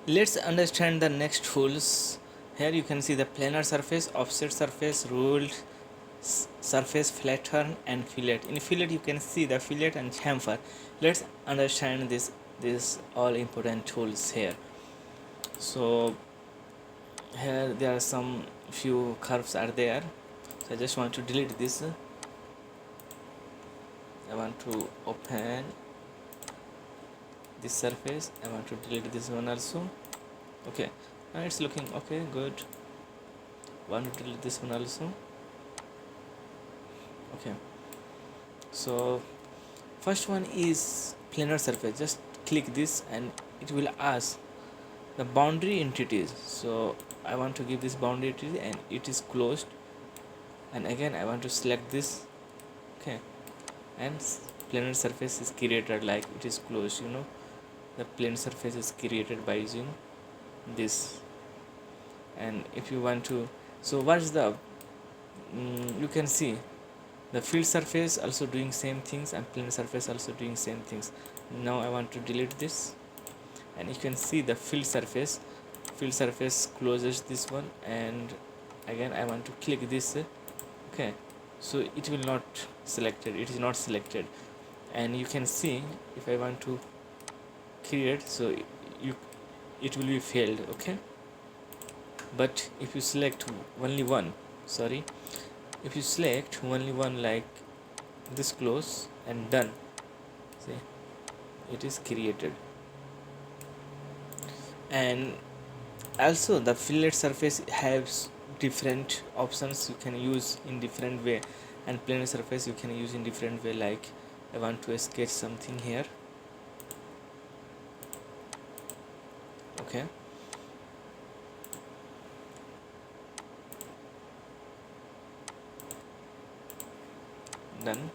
Let's understand the next tools. Here you can see the planar surface, offset surface, ruled surface, flatten and fillet. In fillet you can see the fillet and chamfer. Let's understand this all important tools here. So here there are some few curves are there. So I just want to delete this. I want to open this surface. I want to delete this one also. Okay, now it's looking okay, good. Want to delete this one also. Okay, so first one is planar surface. Just click this and it will ask the boundary entities. So I want to give this boundary entity and it is closed, and again I want to select this. Okay, and planar surface is created like it is closed, the plane surface is created by using this. And if you want to, so what's the you can see the field surface also doing same things and plane surface also doing same things. Now I want to delete this, and you can see the field surface closes this one, and again I want to click this. Okay, so it will not selected, it is not selected. And you can see if I want to create, so you it will be failed. Okay, but if you select only one, sorry, if you select only one like this, close and done, see, it is created. And also the fillet surface has different options you can use in different way, and planar surface you can use in different way. Like I want to sketch something here. Okay, done.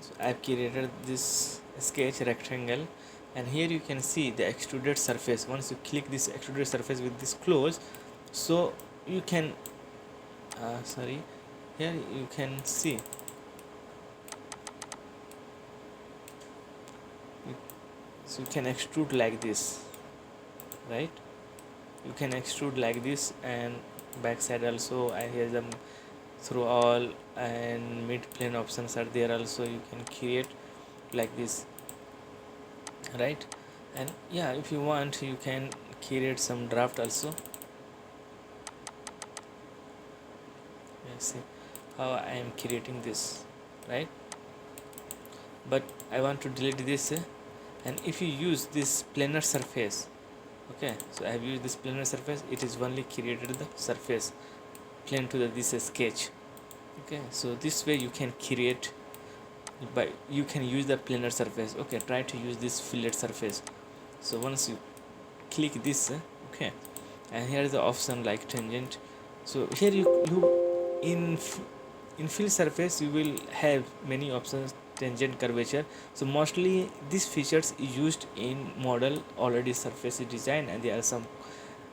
So I've created this sketch rectangle, and here you can see the extruded surface. Once you click this extruded surface with this close, so you can sorry, here you can see so you can extrude like this, right? You can extrude like this, and backside also, and here's the through all and mid plane options are there also. You can create like this, right? And yeah, if you want you can create some draft also. See how I am creating this, right? But I want to delete this, and if you use this planar surface, okay, so I have used this planar surface, it is only created the surface plane to this sketch. Okay, so this way you can create, but you can use the planar surface. Okay, try to use this fillet surface. So once you click this, okay, and here is the option like tangent. So here you in fill surface you will have many options, tangent, curvature. So mostly these features is used in model already surface design, and there are some,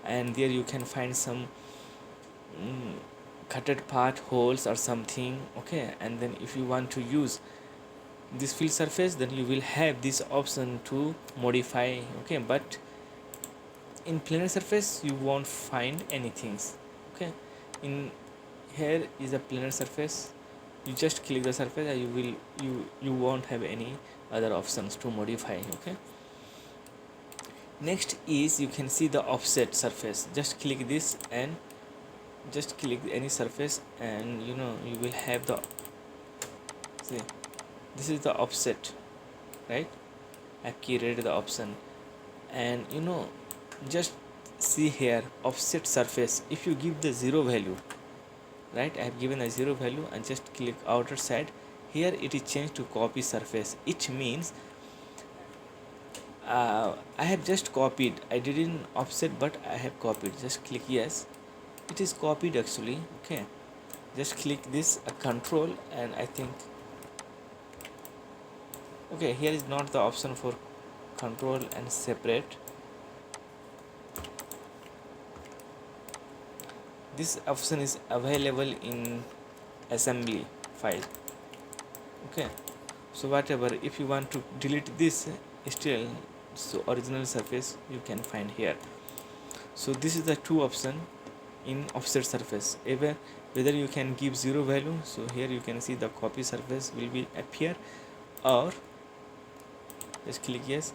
and there you can find some cutted part holes or something. Okay, and then if you want to use this fill surface, then you will have this option to modify. Okay, but in planar surface you won't find anything. Okay, in here is a planar surface, you just click the surface and you won't have any other options to modify. Okay, next is you can see the offset surface. Just click this and just click any surface, and you will have the, see, this is the offset, right? I've created the option, and just see here offset surface. If you give the 0 value, right, I have given a 0 value, and just click outer side, here it is changed to copy surface. It means I have just copied, I didn't offset but I have copied. Just click yes, it is copied actually. Okay, just click this control, and I think, okay, here is not the option for control and separate. This option is available in assembly file. Okay, so whatever, if you want to delete this, still so original surface you can find here. So this is the two option in offset surface. Even whether you can give zero value, so here you can see the copy surface will be appear, or just click yes,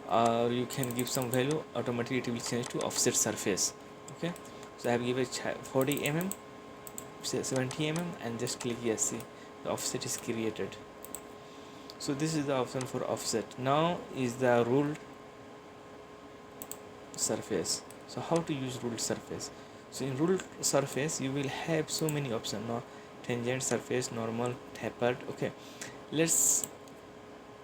or you can give some value, automatically it will change to offset surface. Okay, so I have given 40 mm, 70 mm, and just click yes. See, the offset is created. So this is the option for offset. Now is the ruled surface. So how to use ruled surface? So in ruled surface you will have so many options. Now tangent, surface, normal, tapered. Okay, let's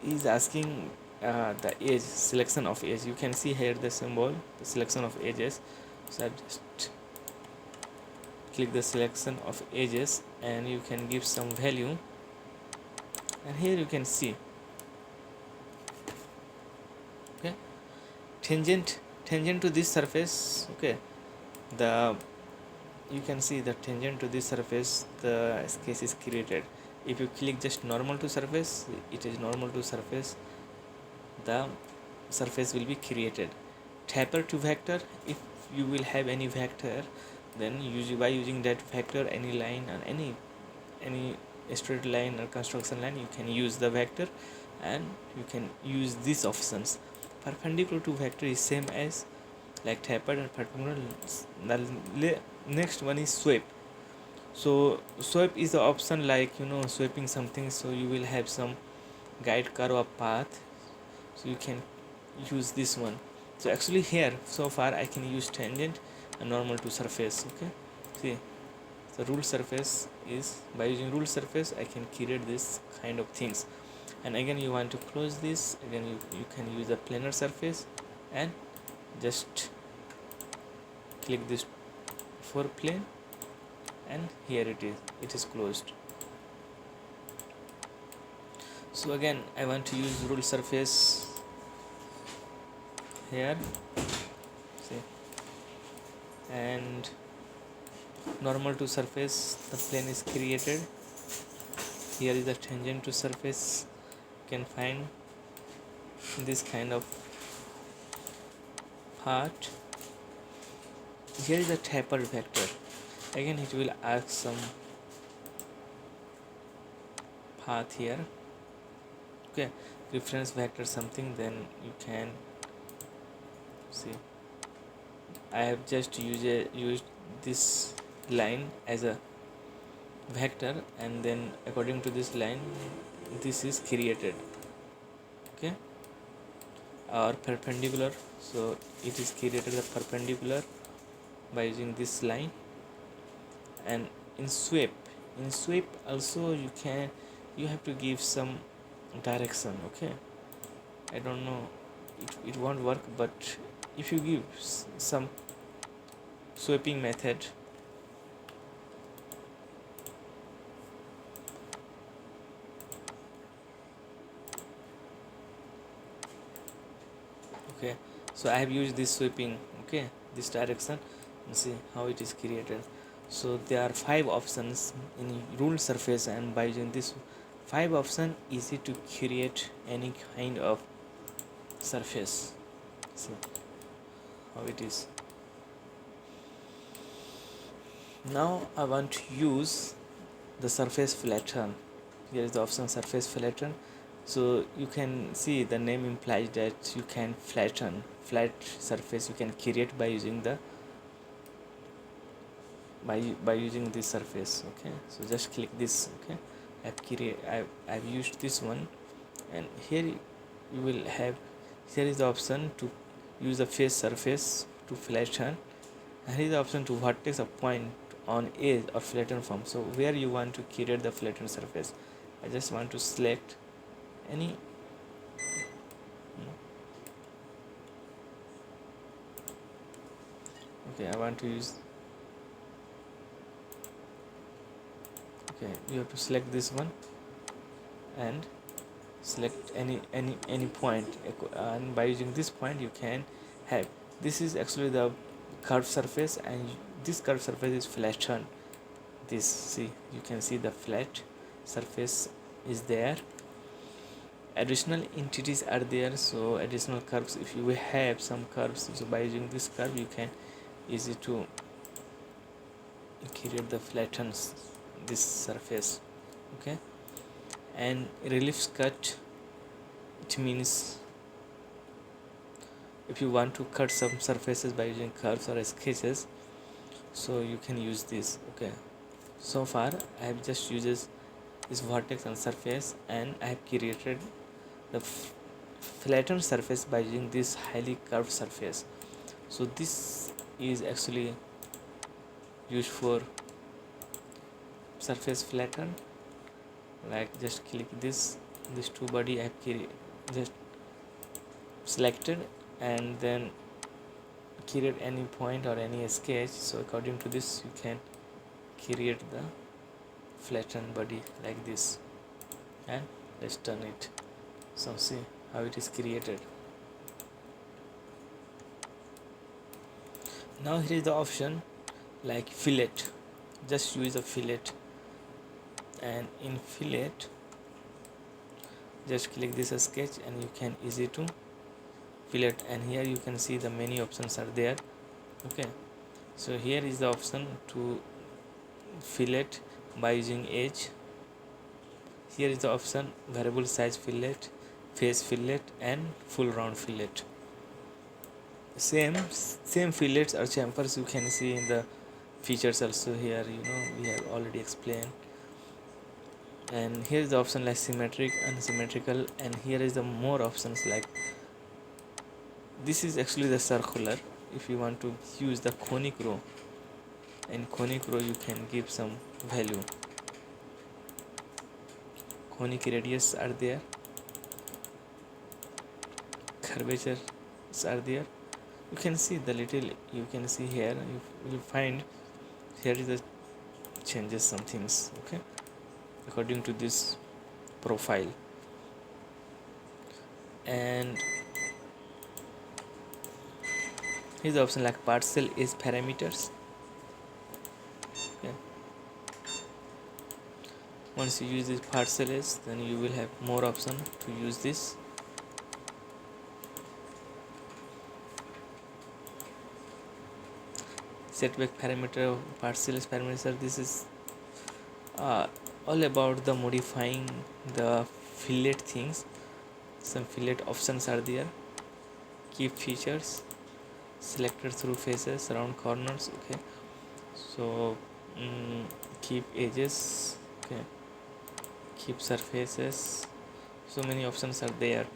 is asking the edge, selection of edge. You can see here the symbol, the selection of edges. So I just click the selection of edges and you can give some value, and here you can see, okay, tangent to this surface. Okay, the you can see the tangent to this surface, the case is created. If you click just normal to surface, it is normal to surface, the surface will be created. Taper to vector, if you will have any vector, then by using that vector, any line or any straight line or construction line, you can use the vector and you can use these options. Perpendicular to vector is same as like tapered and perpendicular. The next one is sweep. So sweep is the option like sweeping something, so you will have some guide curve or path, so you can use this one. So actually here so far I can use tangent and normal to surface. Okay, see, the ruled surface is, by using ruled surface I can create this kind of things. And again you want to close this, again you can use a planar surface and just click this for plane, and here it is closed. So again I want to use ruled surface here, see, and normal to surface, the plane is created. Here is the tangent to surface, you can find this kind of part. Here is the tapered vector, again it will ask some path here. Okay, reference vector something, then you can see I have just used this line as a vector, and then according to this line this is created. Okay, or perpendicular, so it is created the perpendicular by using this line. And in sweep also you have to give some direction. Okay, I don't know, it won't work, but if you give some sweeping method, okay, so I have used this sweeping, okay, this direction, and see how it is created. So there are 5 options in ruled surface, and by using this 5 option easy to create any kind of surface. See how it is. Now I want to use the surface flatten. Here is the option surface flatten. So you can see the name implies that you can flatten flat surface, you can create by using the by using this surface. Okay, so just click this. Okay, I've used this one, and here you will have, here is the option to use the face surface to flatten, and here is the option to vertex a point on edge or flatten form. So where you want to create the flattened surface, I just want to select any okay, I want to use, okay, you have to select this one and select any point, and by using this point you can have, this is actually the curved surface, and this curved surface is flattened. This, see, you can see the flat surface is there. additional entities are there. So additional curves, if you have some curves, so by using this curve you can easy to create the flattens this surface. Okay, and reliefs cut, it means if you want to cut some surfaces by using curves or sketches, so you can use this. Okay, so far I have just uses this vertex and surface, and I have created the flattened surface by using this highly curved surface. So this is actually used for surface flatten. Like just click this two body I have just selected, and then create any point or any sketch. So according to this you can create the flattened body like this, and let's turn it. So see how it is created. Now here is the option like fillet. Just use a fillet, and in fillet just click this sketch and you can easy to fillet, and here you can see the many options are there. Okay, so here is the option to fillet by using edge. Here is the option variable size fillet, face fillet, and full round fillet. Same fillets or chamfers you can see in the features also. Here we have already explained. And here is the option like symmetric, unsymmetrical, and here is the more options like this is actually the circular. If you want to use the conic row, in conic row you can give some value. Conic radius are there, curvatures are there. You can see the little, you can see here, you will find here is the changes some things. Okay, according to this profile. And here's the option like parcel is parameters. Okay, once you use this parcel is, then you will have more option to use this. Setback parameter, parcel is parameter. This is all about the modifying the fillet things. Some fillet options are there. Keep features, selected through faces, round corners. Okay, so keep edges. Okay, keep surfaces. So many options are there.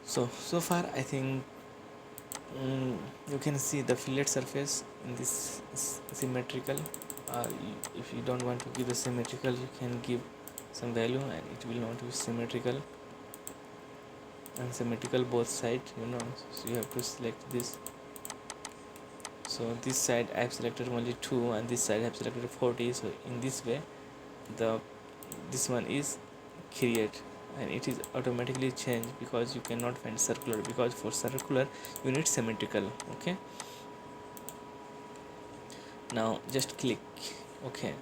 So far I think you can see the fillet surface in this symmetrical. If you don't want to give a symmetrical, you can give some value and it will not be symmetrical and symmetrical both sides, so you have to select this. So this side I have selected only 2 and this side I have selected 40. So in this way this one is create, and it is automatically changed because you cannot find circular, because for circular you need symmetrical. Okay, now just click OK,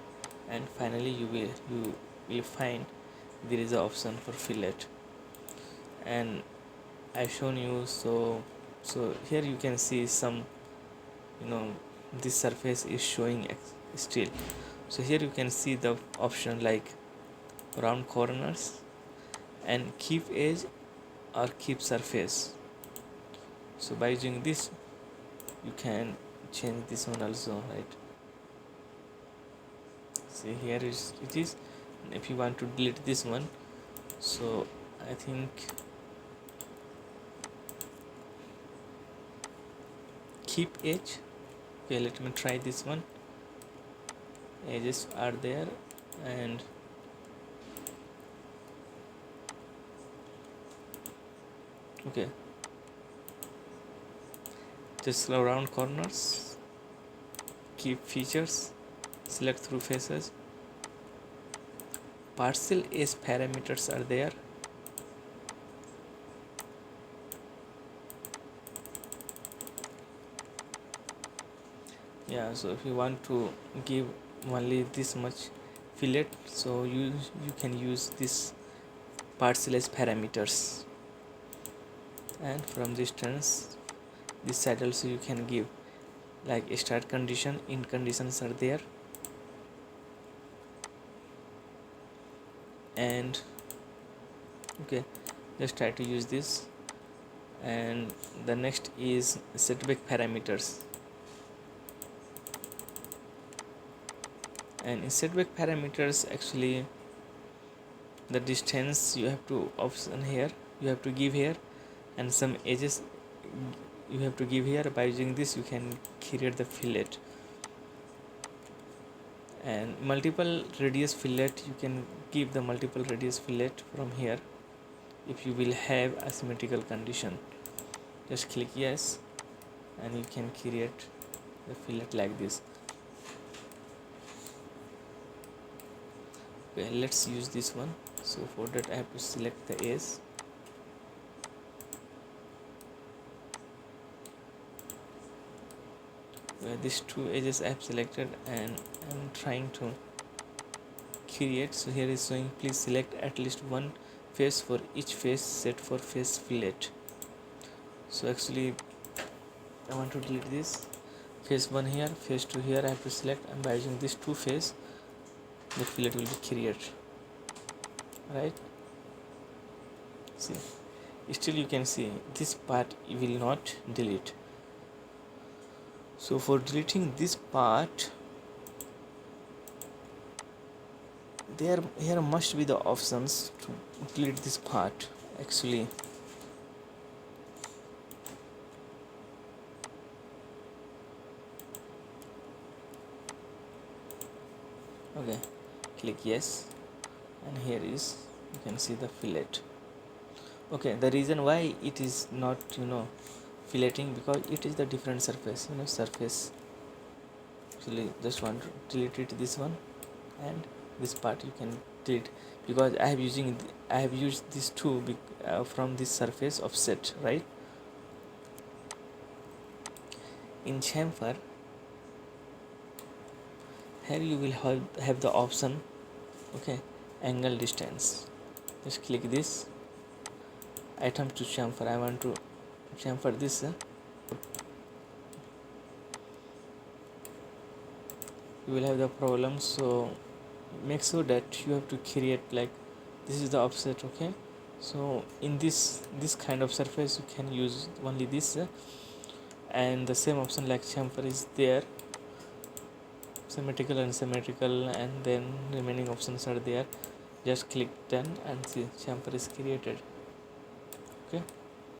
and finally you will find there is an option for fillet, and I've shown you. So here you can see some, this surface is showing still. So here you can see the option like round corners and keep edge or keep surface. So by using this you can change this one also, right? See here it is. If you want to delete this one, so I think keep edge. Okay, let me try this one. Edges are there, and okay, just round corners, keep features, select through faces, parcel is parameters are there, yeah. So if you want to give only this much fillet, so you can use this part slash parameters, and from distance this side also you can give like start condition, end conditions are there, and okay, just try to use this. And the next is setback parameters, and in setback parameters actually the distance you have to option here, you have to give here, and some edges you have to give here. By using this you can create the fillet, and multiple radius fillet, you can give the multiple radius fillet from here if you will have asymmetrical condition. Just click yes, and you can create the fillet like this. Okay, let's use this one. So for that I have to select the edge, where these two edges I have selected, and I'm trying to create. So here is showing please select at least one face for each face set for face fillet. So actually I want to delete this face 1 here, face 2 here. I have to select, and by using this two face the fillet will be created, right? See, still you can see this part you will not delete. So for deleting this part, here must be the options to delete this part actually. Okay, click yes, and here is, you can see the fillet. Okay, the reason why it is not filleting, because it is the different surface, surface. Actually just want to delete it, this one, and this part you can delete, because I have used these two from this surface offset, right? In chamfer, here you will have the option, okay, angle distance. Just click this, item to chamfer. I want to chamfer this. You will have the problem, so make sure that you have to create like this is the offset, okay? So in this kind of surface you can use only this, and the same option like chamfer is there, symmetrical and symmetrical, and then remaining options are there. Just click done, and see chamfer is created. Okay.